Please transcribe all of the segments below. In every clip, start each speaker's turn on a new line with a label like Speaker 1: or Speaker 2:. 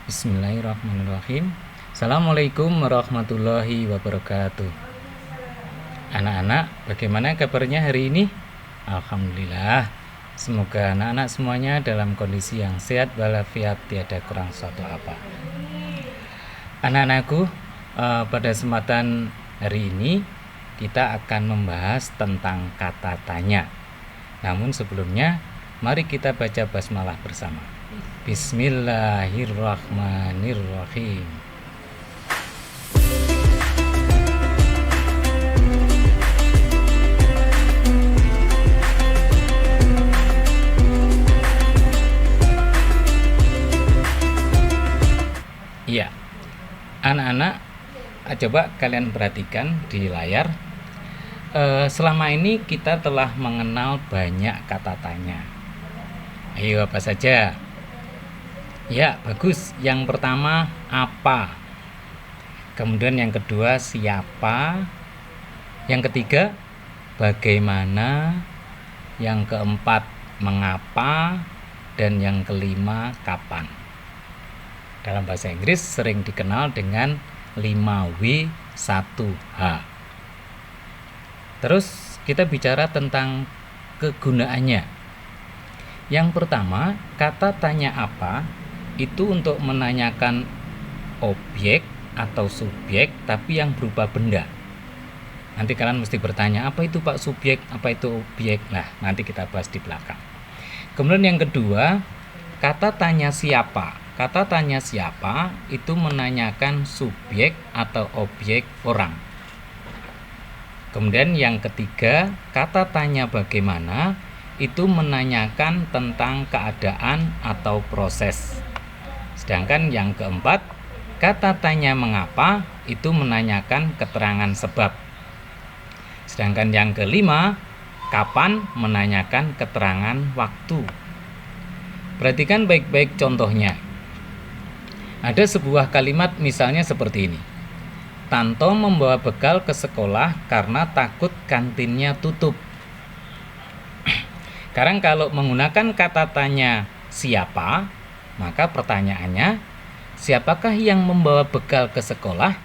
Speaker 1: Bismillahirrahmanirrahim. Assalamualaikum warahmatullahi wabarakatuh. Anak-anak, bagaimana kabarnya hari ini? Alhamdulillah. Semoga anak-anak semuanya dalam kondisi yang sehat walafiat, tiada kurang suatu apa. Anak-anakku, pada kesempatan hari ini kita akan membahas tentang kata tanya. Namun sebelumnya, mari kita baca basmalah bersama. Bismillahirrahmanirrahim. Iya, anak-anak, coba kalian perhatikan di layar. Selama ini kita telah mengenal banyak kata tanya. Ayo, apa saja? Ya, bagus. Yang pertama, apa? Kemudian yang kedua, siapa? Yang ketiga, bagaimana? Yang keempat, mengapa? Dan yang kelima, kapan? Dalam bahasa Inggris sering dikenal dengan 5W1H. Terus kita bicara tentang kegunaannya. Yang pertama, kata tanya apa itu untuk menanyakan objek atau subjek tapi yang berupa benda. Nanti kalian mesti bertanya, apa itu Pak subjek, apa itu objek? Nah, nanti kita bahas di belakang. Kemudian yang kedua, kata tanya siapa. Kata tanya siapa itu menanyakan subjek atau objek orang. Kemudian yang ketiga, kata tanya bagaimana itu menanyakan tentang keadaan atau proses. Sedangkan yang keempat, kata tanya mengapa itu menanyakan keterangan sebab. Sedangkan yang kelima, kapan menanyakan keterangan waktu. Perhatikan baik-baik contohnya. Ada sebuah kalimat misalnya seperti ini. Tanto membawa bekal ke sekolah karena takut kantinnya tutup. Sekarang kalau menggunakan kata tanya siapa, maka pertanyaannya, siapakah yang membawa bekal ke sekolah?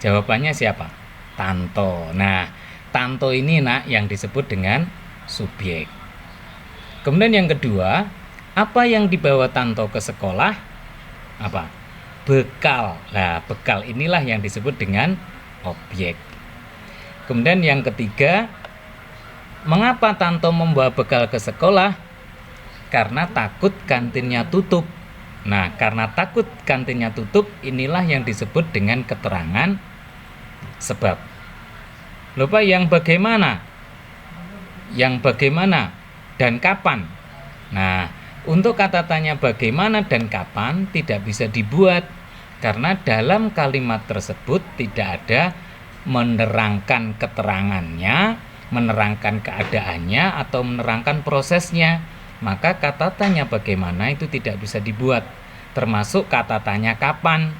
Speaker 1: Jawabannya siapa? Tanto. Nah, Tanto ini yang disebut dengan subjek. Kemudian yang kedua, apa yang dibawa Tanto ke sekolah? Apa? Bekal. Nah, bekal inilah yang disebut dengan objek. Kemudian yang ketiga, mengapa Tanto membawa bekal ke sekolah? Karena takut kantinnya tutup. Nah, karena takut kantinnya tutup, inilah yang disebut dengan keterangan sebab. Lupa yang bagaimana? Yang bagaimana dan kapan? Nah, untuk kata tanya bagaimana dan kapan tidak bisa dibuat karena dalam kalimat tersebut tidak ada menerangkan keterangannya, menerangkan keadaannya atau menerangkan prosesnya. Maka kata tanya bagaimana itu tidak bisa dibuat, termasuk kata tanya kapan.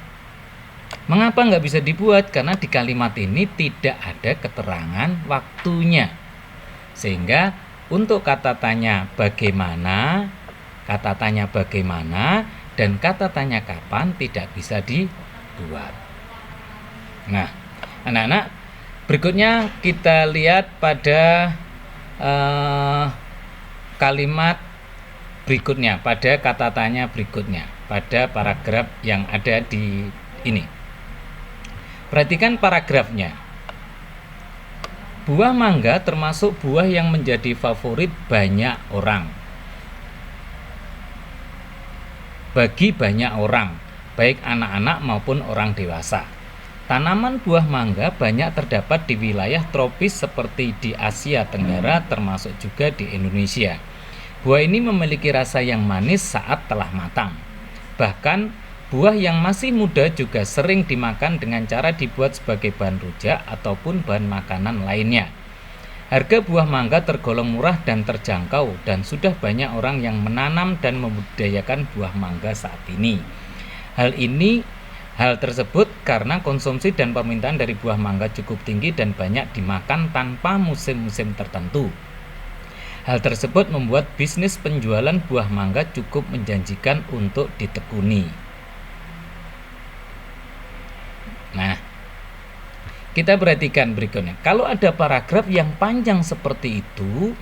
Speaker 1: Mengapa nggak bisa dibuat? Karena di kalimat ini tidak ada keterangan waktunya. Sehingga untuk kata tanya bagaimana dan kata tanya kapan tidak bisa dibuat. Nah, anak-anak, berikutnya kita lihat pada kalimat berikutnya, pada kata tanya berikutnya, pada paragraf yang ada di ini. Perhatikan paragrafnya. Buah mangga termasuk buah yang menjadi favorit banyak orang. Bagi banyak orang, baik anak-anak maupun orang dewasa. Tanaman buah mangga banyak terdapat di wilayah tropis seperti di Asia Tenggara, termasuk juga di Indonesia. Buah ini memiliki rasa yang manis saat telah matang. Bahkan, buah yang masih muda juga sering dimakan dengan cara dibuat sebagai bahan rujak ataupun bahan makanan lainnya. Harga buah mangga tergolong murah dan terjangkau, dan sudah banyak orang yang menanam dan membudidayakan buah mangga saat ini. Hal tersebut karena konsumsi dan permintaan dari buah mangga cukup tinggi dan banyak dimakan tanpa musim-musim tertentu. Hal tersebut membuat bisnis penjualan buah mangga cukup menjanjikan untuk ditekuni. kita perhatikan berikutnya. Kalau ada paragraf yang panjang seperti itu,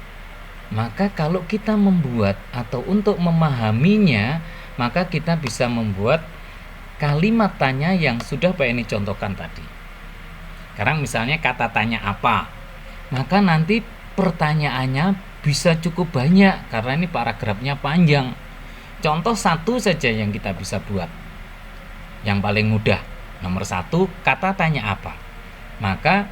Speaker 1: maka kalau kita membuat atau untuk memahaminya, maka kita bisa membuat kalimat tanya yang sudah Pak Eni contohkan tadi. Sekarang misalnya kata tanya apa, maka nanti pertanyaannya bisa cukup banyak karena ini paragrafnya panjang. Contoh satu saja yang kita bisa buat, yang paling mudah. Nomor 1, kata tanya apa. Maka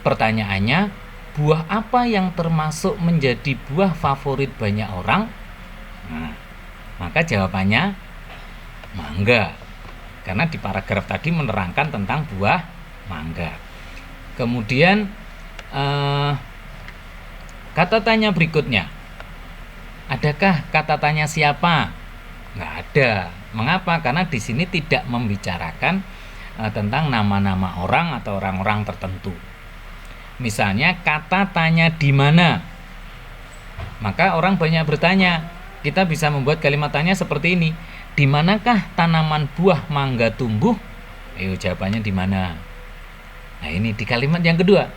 Speaker 1: pertanyaannya, buah apa yang termasuk menjadi buah favorit banyak orang? Nah, maka jawabannya mangga. Karena di paragraf tadi menerangkan tentang buah mangga. Kemudian kata tanya berikutnya, adakah kata tanya siapa? Nggak ada. Mengapa? Karena di sini tidak membicarakan tentang nama-nama orang atau orang-orang tertentu. Misalnya kata tanya di mana, maka orang banyak bertanya. Kita bisa membuat kalimat tanya seperti ini. Di manakah tanaman buah mangga tumbuh? Ayo jawabannya di mana? Nah, ini di kalimat yang kedua.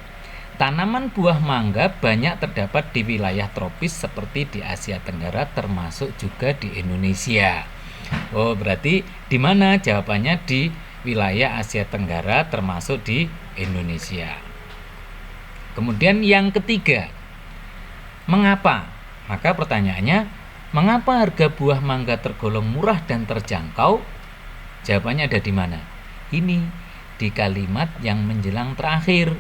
Speaker 1: Tanaman buah mangga banyak terdapat di wilayah tropis seperti di Asia Tenggara termasuk juga di Indonesia. Oh, berarti di mana? Jawabannya di wilayah Asia Tenggara termasuk di Indonesia. Kemudian yang ketiga, mengapa? Maka pertanyaannya, mengapa harga buah mangga tergolong murah dan terjangkau? Jawabannya ada di mana? Ini di kalimat yang menjelang terakhir.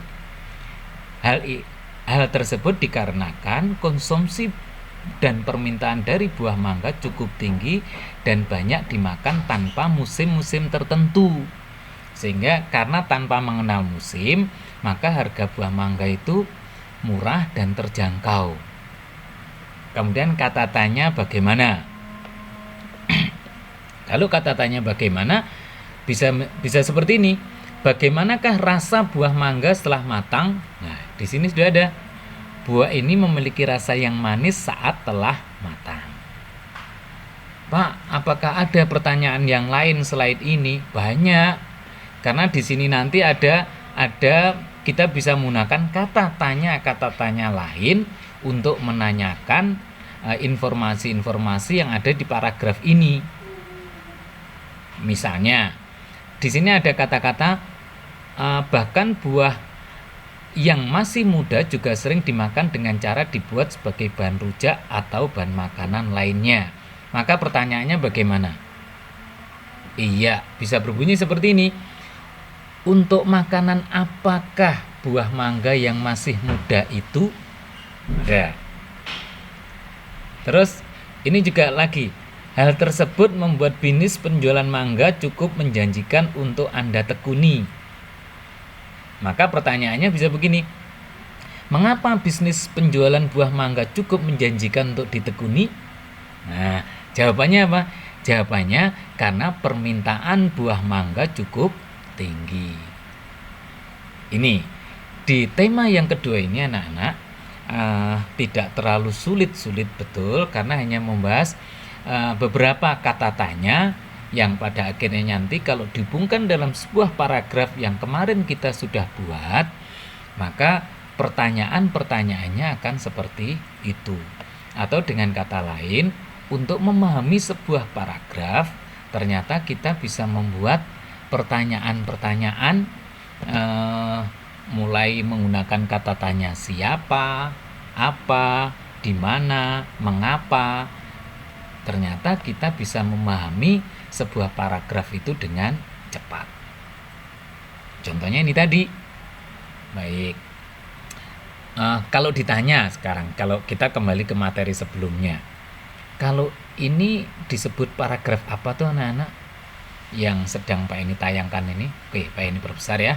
Speaker 1: Hal tersebut dikarenakan konsumsi dan permintaan dari buah mangga cukup tinggi dan banyak dimakan tanpa musim-musim tertentu. Sehingga karena tanpa mengenal musim, maka harga buah mangga itu murah dan terjangkau. Kemudian kata tanya bagaimana? Kalau kata tanya bagaimana, bisa seperti ini. Bagaimanakah rasa buah mangga setelah matang? Nah, di sini sudah ada. Buah ini memiliki rasa yang manis saat telah matang. Pak, apakah ada pertanyaan yang lain selain ini? Banyak. Karena di sini nanti ada kita bisa menggunakan kata tanya lain untuk menanyakan informasi-informasi yang ada di paragraf ini. Misalnya, di sini ada kata-kata bahkan buah yang masih muda juga sering dimakan dengan cara dibuat sebagai bahan rujak atau bahan makanan lainnya. Maka pertanyaannya bagaimana? Iya, bisa berbunyi seperti ini. Untuk makanan apakah buah mangga yang masih muda itu? Ada. Terus ini juga lagi. Hal tersebut membuat bisnis penjualan mangga cukup menjanjikan untuk Anda tekuni. Maka pertanyaannya bisa begini. Mengapa bisnis penjualan buah mangga cukup menjanjikan untuk ditekuni? Nah, jawabannya apa? Jawabannya karena permintaan buah mangga cukup tinggi. Ini di tema yang kedua ini anak-anak tidak terlalu sulit betul karena hanya membahas beberapa kata tanya yang pada akhirnya nanti kalau dihubungkan dalam sebuah paragraf yang kemarin kita sudah buat, maka pertanyaan-pertanyaannya akan seperti itu. Atau dengan kata lain, untuk memahami sebuah paragraf, ternyata kita bisa membuat pertanyaan-pertanyaan mulai menggunakan kata tanya siapa, apa, di mana, mengapa. Ternyata kita bisa memahami sebuah paragraf itu dengan cepat. Contohnya ini tadi. Baik. Kalau ditanya sekarang, kalau kita kembali ke materi sebelumnya, kalau ini disebut paragraf apa tuh anak-anak yang sedang Pak Eni tayangkan ini? Oke, Pak Eni perbesar ya.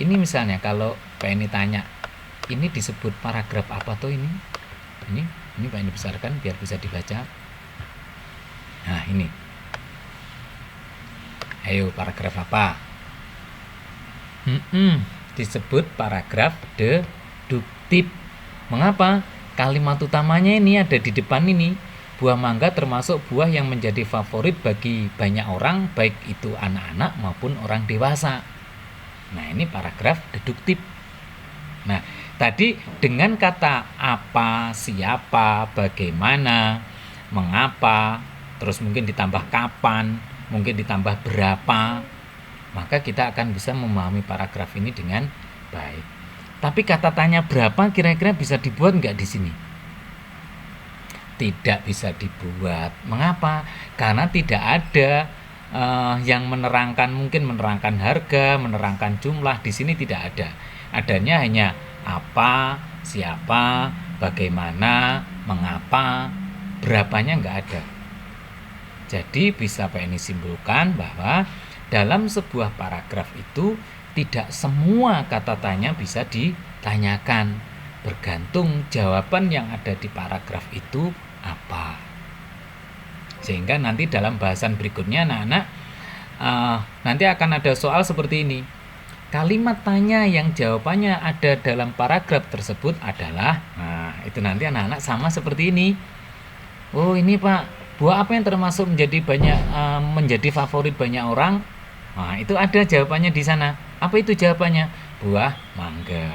Speaker 1: Ini misalnya kalau Pak Eni tanya, ini disebut paragraf apa tuh ini? Ini Pak Eni besarkan biar bisa dibaca. Nah, ini. Ayo, paragraf apa? Disebut paragraf deduktif. Mengapa? Kalimat utamanya ini ada di depan ini. Buah mangga termasuk buah yang menjadi favorit bagi banyak orang, baik itu anak-anak maupun orang dewasa. Nah, ini paragraf deduktif. Nah, tadi dengan kata apa, siapa, bagaimana, mengapa, terus mungkin ditambah kapan, mungkin ditambah berapa, maka kita akan bisa memahami paragraf ini dengan baik. Tapi kata tanya berapa kira-kira bisa dibuat nggak di sini? Tidak bisa dibuat. Mengapa? Karena tidak ada yang menerangkan, mungkin menerangkan harga, menerangkan jumlah. Di sini tidak ada. Adanya hanya apa, siapa, bagaimana, mengapa, berapanya nggak ada. Jadi bisa Pak ini simpulkan bahwa dalam sebuah paragraf itu tidak semua kata tanya bisa ditanyakan, bergantung jawaban yang ada di paragraf itu apa. Sehingga nanti dalam bahasan berikutnya anak-anak nanti akan ada soal seperti ini. Kalimat tanya yang jawabannya ada dalam paragraf tersebut adalah, nah itu nanti anak-anak sama seperti ini. Oh ini Pak, buah apa yang termasuk menjadi favorit banyak orang? Nah itu ada jawabannya di sana. Apa itu jawabannya? Buah mangga.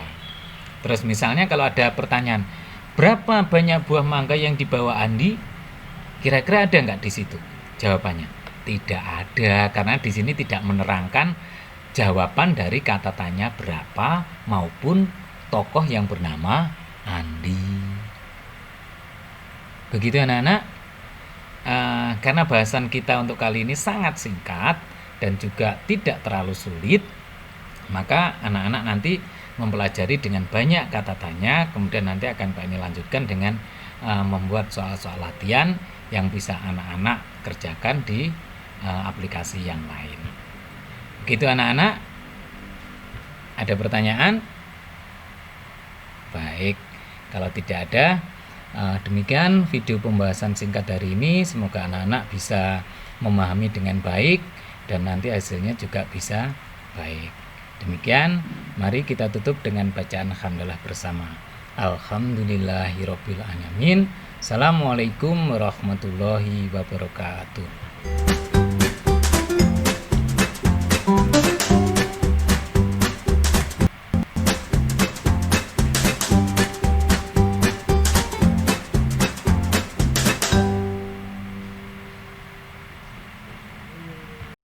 Speaker 1: Terus misalnya kalau ada pertanyaan, berapa banyak buah mangga yang dibawa Andi? Kira-kira ada nggak di situ jawabannya? Tidak ada, karena di sini tidak menerangkan jawaban dari kata tanya berapa maupun tokoh yang bernama Andi. Begitu anak-anak. Karena bahasan kita untuk kali ini sangat singkat dan juga tidak terlalu sulit, maka anak-anak nanti mempelajari dengan banyak kata tanya. Kemudian nanti akan Pak ini lanjutkan dengan membuat soal-soal latihan yang bisa anak-anak kerjakan di aplikasi yang lain. Begitu anak-anak. Ada pertanyaan? Baik, kalau tidak ada, demikian video pembahasan singkat hari ini. Semoga anak-anak bisa memahami dengan baik dan nanti hasilnya juga bisa baik. Demikian, mari kita tutup dengan bacaan alhamdulillah bersama. Alhamdulillahirabbil alamin. Assalamualaikum warahmatullahi wabarakatuh.